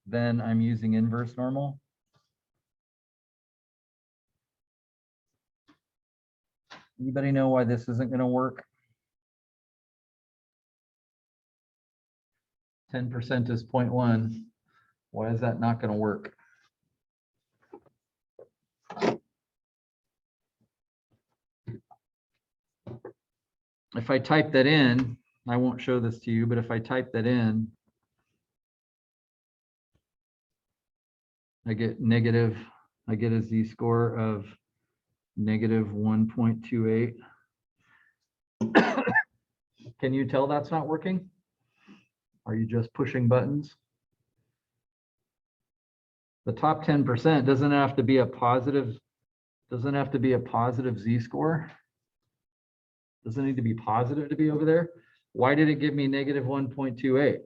then I'm using inverse normal. Anybody know why this isn't going to work? 10% is 0.1. Why is that not going to work? If I type that in, I won't show this to you, but if I type that in, I get a z-score of negative 1.28. Can you tell that's not working? Are you just pushing buttons? The top 10% doesn't have to be a positive z-score. Doesn't need to be positive to be over there. Why did it give me negative 1.28?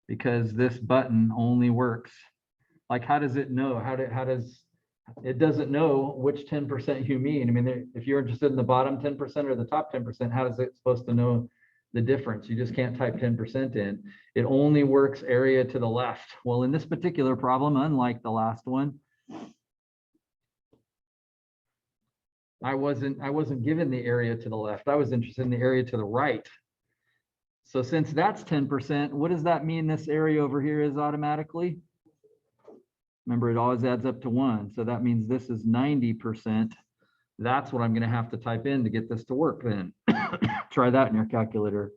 Because this button only works. Like, how does it know? It doesn't know which 10% you mean. I mean, if you're interested in the bottom 10% or the top 10%, how is it supposed to know the difference. You just can't type 10% in. It only works area to the left. Well, in this particular problem, unlike the last one, I wasn't given the area to the left. I was interested in the area to the right. So since that's 10%, what does that mean this area over here is automatically? Remember, it always adds up to 1. So that means this is 90%. That's what I'm going to have to type in to get this to work then. Try that in your calculator.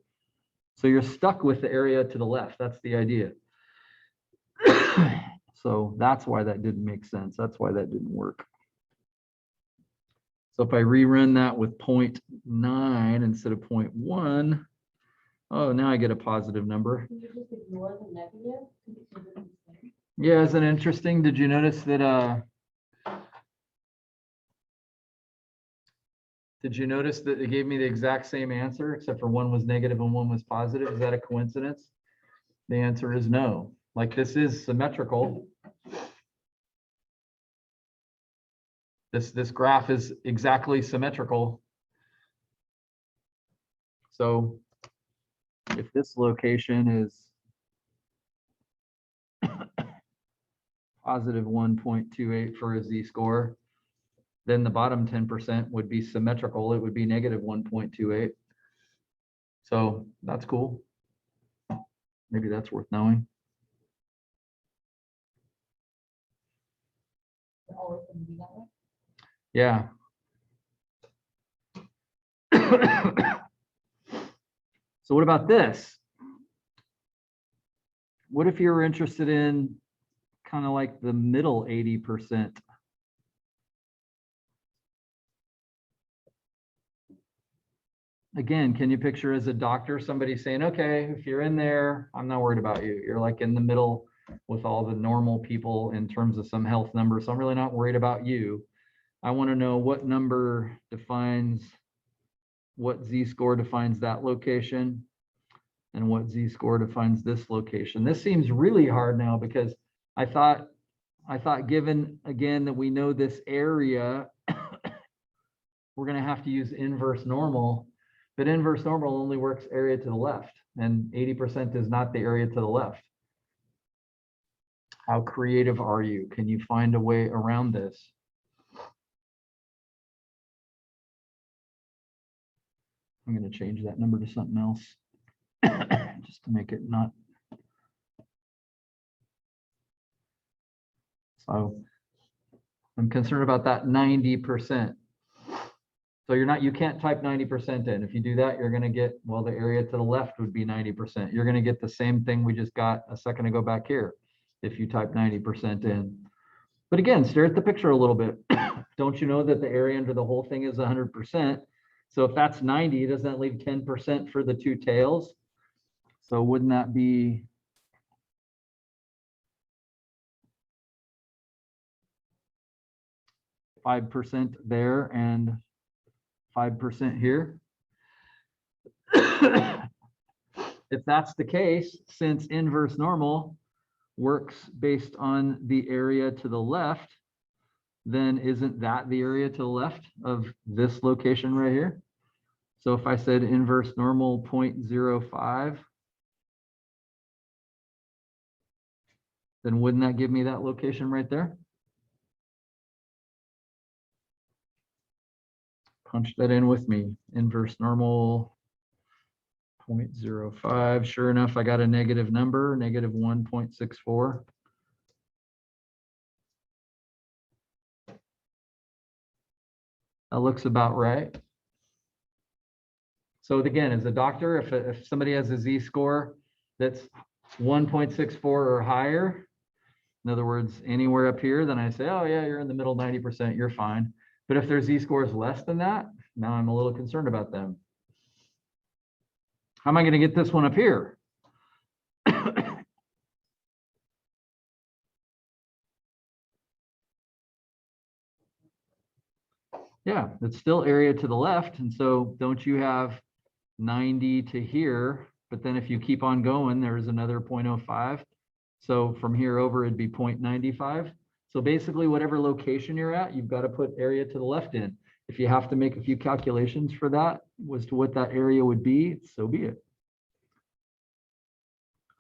So you're stuck with the area to the left. That's the idea. So that's why that didn't make sense. That's why that didn't work. So if I rerun that with 0.9 instead of 0.1, oh, now I get a positive number.
Can you just ignore the negative? Because it's a different thing.
Yeah, isn't it interesting? Did you notice that it gave me the exact same answer, except for one was negative and one was positive? Is that a coincidence? The answer is no. Like, this is symmetrical. This graph is exactly symmetrical. So if this location is positive 1.28 for a z-score, then the bottom 10% would be symmetrical. It would be negative 1.28. So that's cool. Maybe that's worth knowing.
It's always going to be that way.
Yeah. So what about this? What if you're interested in kind of like the middle 80%? Again, can you picture as a doctor, somebody saying, okay, if you're in there, I'm not worried about you. You're like in the middle with all the normal people in terms of some health numbers. So I'm really not worried about you. I want to know what number defines, what z-score defines that location, and what z-score defines this location. This seems really hard now because I thought given again that we know this area, we're going to have to use inverse normal, but inverse normal only works area to the left, and 80% is not the area to the left. How creative are you? Can you find a way around this? I'm going to change that number to something else just to make it not. So I'm concerned about that 90%. So you can't type 90% in. If you do that, you're going to get, well, the area to the left would be 90%. You're going to get the same thing we just got a second ago back here if you type 90% in. But again, stare at the picture a little bit. Don't you know that the area under the whole thing is 100%? So if that's 90, doesn't that leave 10% for the two tails? So wouldn't that be %5 there and 5% here? If that's the case, since inverse normal works based on the area to the left, then isn't that the area to the left of this location right here? So if I said inverse normal 0.05, then wouldn't that give me that location right there? Punch that in with me. Inverse normal 0.05. Sure enough, I got a negative number, negative 1.64. That looks about right. So again, as a doctor, if somebody has a z-score that's 1.64 or higher, in other words, anywhere up here, then I say, oh yeah, you're in the middle 90%, you're fine. But if their z-score is less than that, now I'm a little concerned about them. How am I going to get this one up here? Yeah, it's still area to the left. And so don't you have 90 to here? But then if you keep on going, there's another 0.05. So from here over, it'd be 0.95. So basically, whatever location you're at, you've got to put area to the left in. If you have to make a few calculations for that, as to what that area would be, so be it.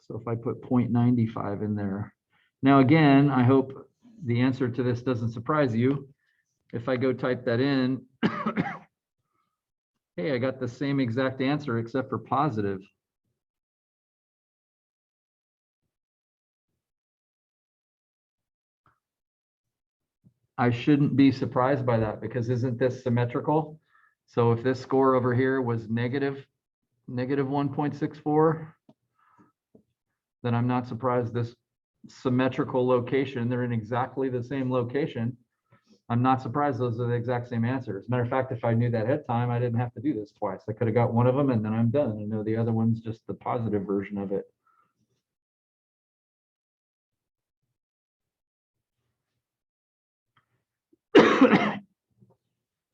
So if I put 0.95 in there. Now, again, I hope the answer to this doesn't surprise you. If I go type that in, hey, I got the same exact answer except for positive. I shouldn't be surprised by that because isn't this symmetrical? So if this score over here was negative 1.64, then I'm not surprised this symmetrical location, they're in exactly the same location. I'm not surprised those are the exact same answers. Matter of fact, if I knew that ahead of time, I didn't have to do this twice. I could have got one of them and then I'm done. I know the other one's just the positive version of it.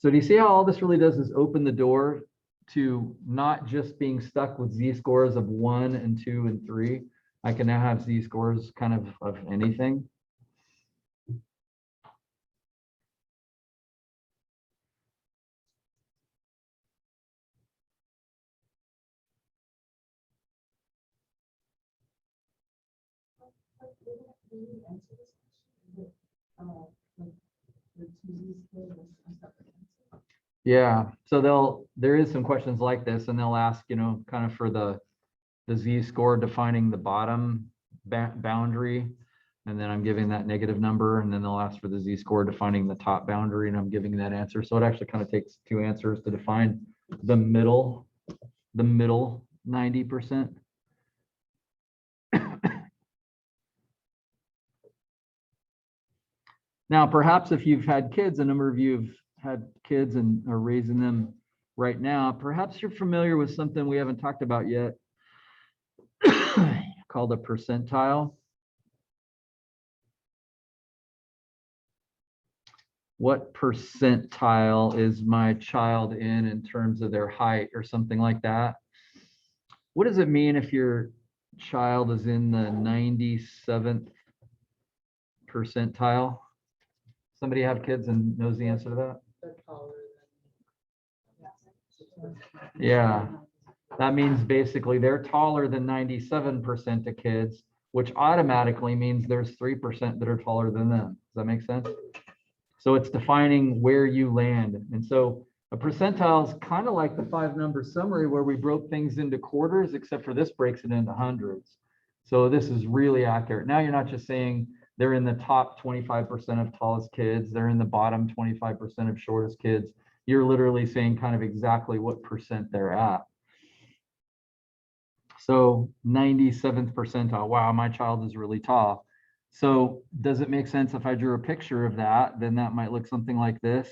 So do you see how all this really does is open the door to not just being stuck with z-scores of 1 and 2 and 3. I can now have z-scores kind of anything. Yeah, so there is some questions like this and they'll ask, kind of for the z-score defining the bottom boundary. And then I'm giving that negative number and then they'll ask for the z-score defining the top boundary and I'm giving that answer. So it actually kind of takes two answers to define the middle 90%. Now, perhaps if you've had kids, a number of you have had kids and are raising them right now, perhaps you're familiar with something we haven't talked about yet called a percentile. What percentile is my child in terms of their height or something like that? What does it mean if your child is in the 97th percentile? Somebody have kids and knows the answer to that? Yeah, that means basically they're taller than 97% of kids, which automatically means there's 3% that are taller than them. Does that make sense? So it's defining where you land. And so a percentile is kind of like the 5-number summary where we broke things into quarters, except for this breaks it into hundreds. So this is really accurate. Now you're not just saying they're in the top 25% of tallest kids, they're in the bottom 25% of shortest kids. You're literally saying kind of exactly what percent they're at. So 97th percentile, wow, my child is really tall. So does it make sense if I drew a picture of that? Then that might look something like this.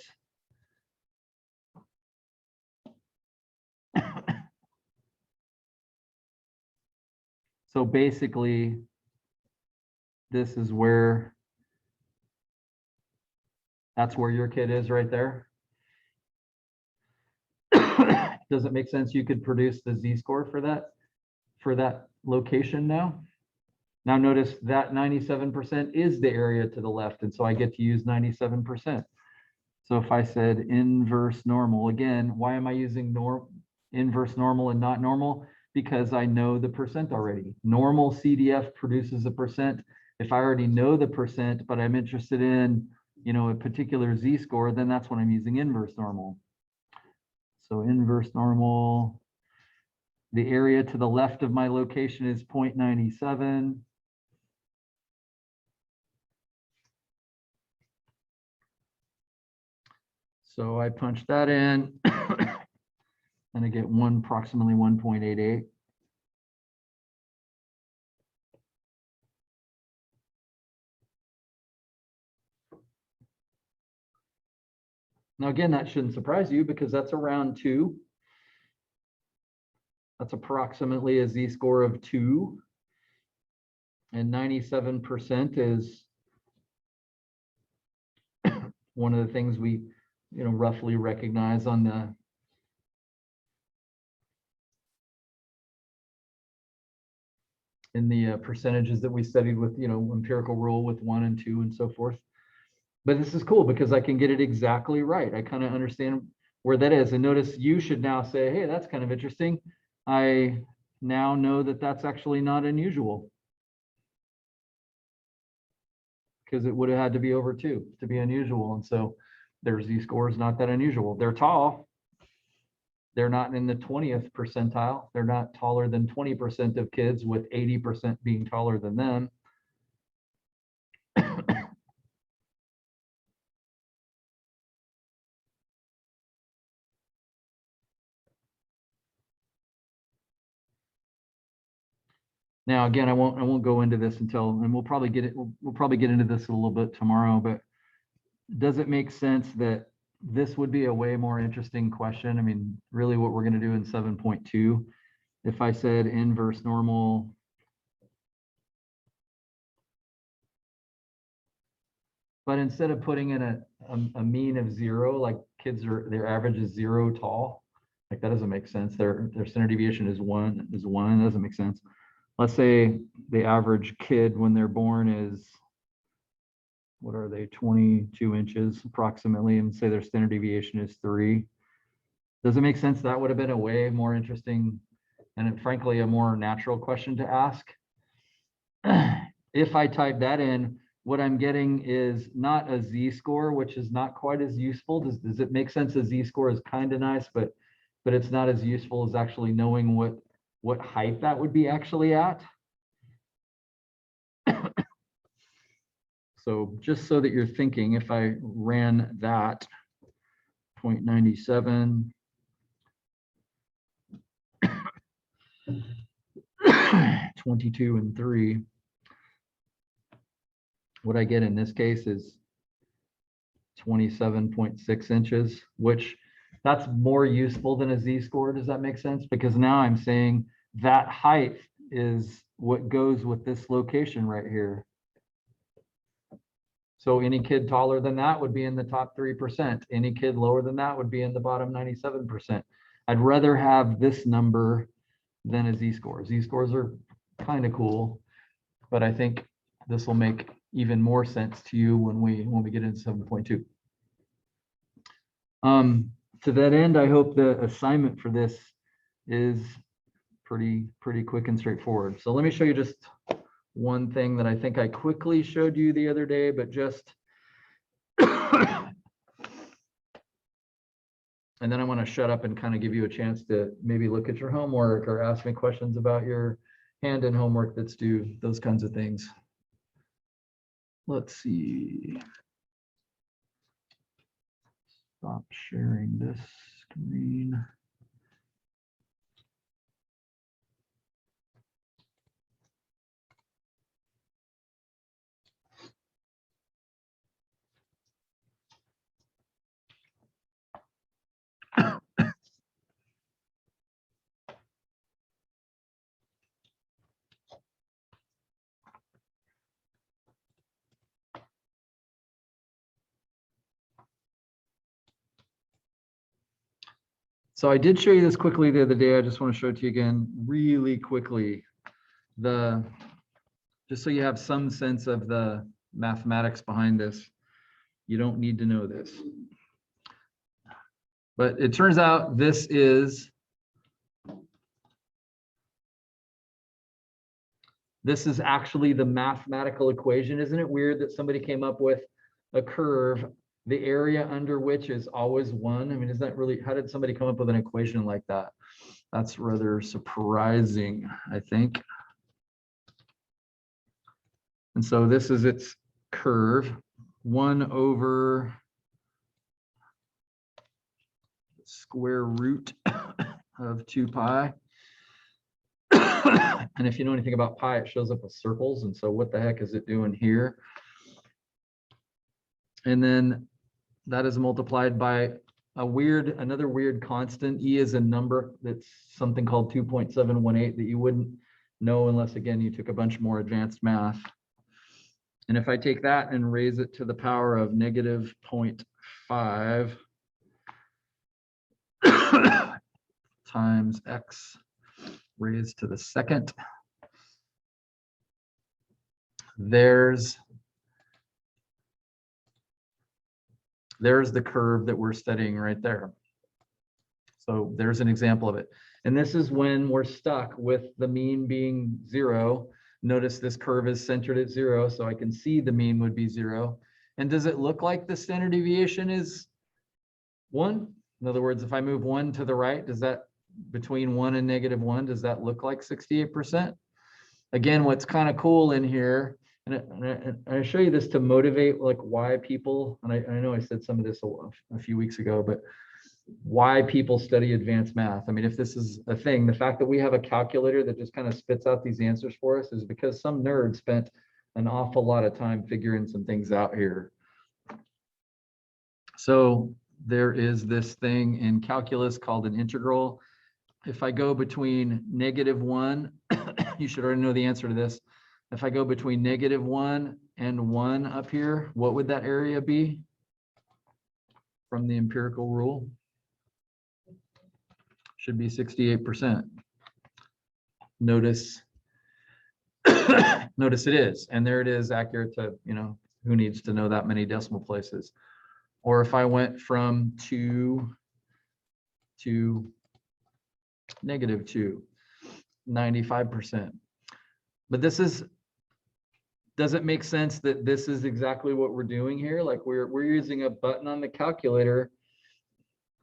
So basically, this is that's where your kid is right there. Does it make sense you could produce the z-score for that location now? Now notice that 97% is the area to the left, and so I get to use 97%. So if I said inverse normal, again, why am I using inverse normal and not normal? Because I know the percent already. Normal CDF produces a percent. If I already know the percent, but I'm interested in, a particular z-score, then that's when I'm using inverse normal. So inverse normal, the area to the left of my location is 0.97. So I punch that in and I get approximately 1.88. Now, again, that shouldn't surprise you because that's around 2. That's approximately a z-score of 2. And 97% is one of the things we, roughly recognize on in the percentages that we studied with, empirical rule with 1 and 2 and so forth. But this is cool because I can get it exactly right. I kind of understand where that is. And notice you should now say, hey, that's kind of interesting. I now know that that's actually not unusual. Because it would have had to be over 2 to be unusual. And so their Z-score is not that unusual. They're tall. They're not in the 20th percentile. They're not taller than 20% of kids, with 80% being taller than them. Now, again, I won't go into this until, and we'll probably get it, we'll probably get into this a little bit tomorrow, but does it make sense that this would be a way more interesting question? I mean, really what we're going to do in 7.2, if I said inverse normal, but instead of putting in a mean of 0, like kids are, their average is 0 tall, like that doesn't make sense. Their standard deviation is one, that doesn't make sense. Let's say the average kid when they're born is, what are they, 22 inches approximately, and say their standard deviation is 3. Does it make sense? That would have been a way more interesting and frankly a more natural question to ask. If I type that in, what I'm getting is not a Z-score, which is not quite as useful. Does it make sense? A Z-score is kind of nice, but it's not as useful as actually knowing what height that would be actually at. So just so that you're thinking, if I ran that 0.97, 22 and 3, what I get in this case is 27.6 inches, which that's more useful than a Z-score. Does that make sense? Because now I'm saying that height is what goes with this location right here. So any kid taller than that would be in the top 3%. Any kid lower than that would be in the bottom 97%. I'd rather have this number than a Z-score. Z-scores are kind of cool, but I think this will make even more sense to you when we get into 7.2. To that end, I hope the assignment for this is pretty quick and straightforward. So let me show you just one thing that I think I quickly showed you the other day, but just and then I want to shut up and kind of give you a chance to maybe look at your homework or ask me questions about your hand-in homework that's due, those kinds of things. Let's see. Stop sharing this screen. So I did show you this quickly the other day. I just want to show it to you again really quickly. Just so you have some sense of the mathematics behind this. You don't need to know this. But it turns out this is actually the mathematical equation. Isn't it weird that somebody came up with a curve, the area under which is always 1? I mean, is that really, how did somebody come up with an equation like that? That's rather surprising, I think. And so this is its curve, 1 over square root of 2 pi. And if you know anything about pi, it shows up with circles. And so what the heck is it doing here? And then that is multiplied by another weird constant. E is a number that's something called 2.718 that you wouldn't know unless, again, you took a bunch more advanced math. And if I take that and raise it to the power of negative 0.5 times x raised to the second, there's There's the curve that we're studying right there. So there's an example of it. And this is when we're stuck with the mean being 0. Notice this curve is centered at 0, so I can see the mean would be 0. And does it look like the standard deviation is 1? In other words, if I move 1 to the right, does that, between 1 and -1, does that look like 68%? Again, what's kind of cool in here, and I show you this to motivate like why people, and I know I said some of this a few weeks ago, but why people study advanced math. I mean, if this is a thing, the fact that we have a calculator that just kind of spits out these answers for us is because some nerd spent an awful lot of time figuring some things out here. So there is this thing in calculus called an integral. If I go between -1, you should already know the answer to this. If I go between -1 and 1 up here, what would that area be from the empirical rule? Should be 68%. Notice, notice it is, and there it is, accurate to, you know, who needs to know that many decimal places? Or if I went from 2 to -2, 95%. But this is, does it make sense that this is exactly what we're doing here? Like we're using a button on the calculator,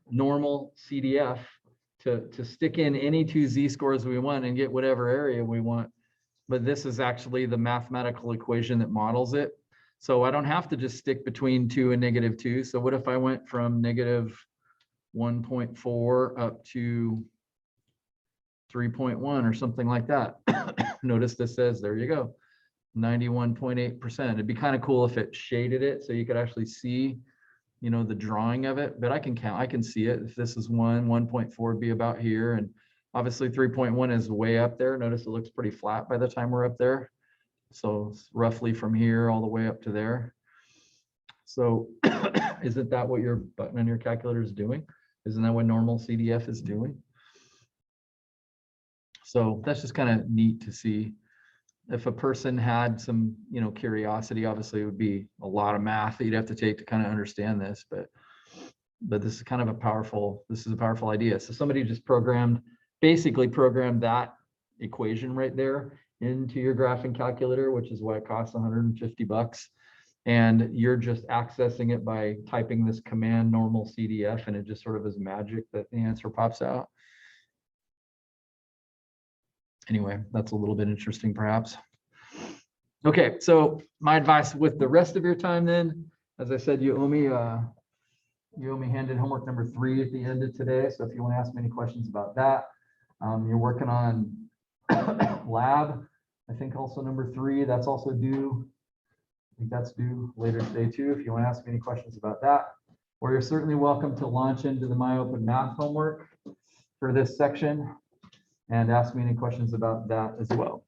normal CDF, to stick in any 2 z-scores we want and get whatever area we want. But this is actually the mathematical equation that models it. So I don't have to just stick between 2 and -2. So what if I went from -1.4 up to 3.1 or something like that? Notice this says, there you go, 91.8%. It'd be kind of cool if it shaded it so you could actually see, you know, the drawing of it, but I can count, I can see it. If this is 1.4 would be about here. And obviously 3.1 is way up there. Notice it looks pretty flat by the time we're up there. So it's roughly from here all the way up to there. So isn't that what your button on your calculator is doing? Isn't that what normal CDF is doing? So that's just kind of neat to see. If a person had some, you know, curiosity, obviously it would be a lot of math that you'd have to take to kind of understand this, but this is kind of a powerful, this is a powerful idea. So somebody just basically programmed that equation right there into your graphing calculator, which is why it costs $150. And you're just accessing it by typing this command normal CDF, and it just sort of is magic that the answer pops out. Anyway, that's a little bit interesting, perhaps. Okay, so my advice with the rest of your time then, as I said, you owe me handed homework number 3 at the end of today. So if you want to ask me any questions about that, you're working on lab, I think also number 3, that's also due. I think that's due later today too, if you want to ask me any questions about that. Or you're certainly welcome to launch into the MyOpen Math homework for this section and ask me any questions about that as well.